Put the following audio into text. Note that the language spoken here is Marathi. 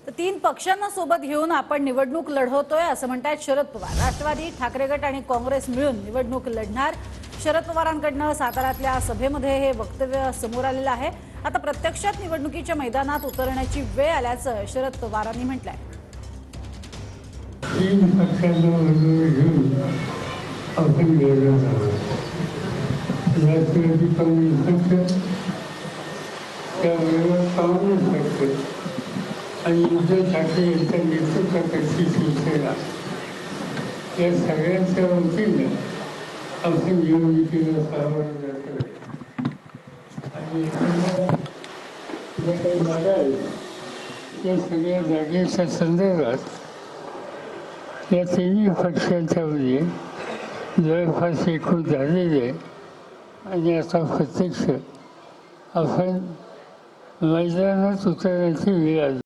तर 3 पक्षांना सोबत घेऊन आपण निवडणूक लढवतोय असं म्हणतात शरद पवार। राष्ट्रवादी, ठाकरे गट आणि काँग्रेस मिळून निवडणूक लढणार। शरद पवारांकडून साताऱ्यातल्या सभेमध्ये हे वक्तव्य समोर आलेलं आहे। आता प्रत्यक्षात निवडणुकीच्या मैदानात उतरण्याची वेळ आल्याचं शरद पवारांनी म्हटलंय। 3 पक्षांना घेऊन आपण लढत आहोत। राष्ट्रवादी काँग्रेस पक्ष, त्याबरोबर काँग्रेस पक्ष आणि उद्धव ठाकरे यांच्या नेतृत्वाखालची शिवसेना, या सगळ्यांच्या वतीनं आपण निवडणुकीला सामोरं जातो आणि ज्या काही जागा आहेत या सगळ्या जागेच्या संदर्भात या तिन्ही पक्षांच्या मध्ये जवळपास एकूण झालेले आहे आणि आता प्रत्यक्ष आपण मैदानात उतरण्याची वेळ आली।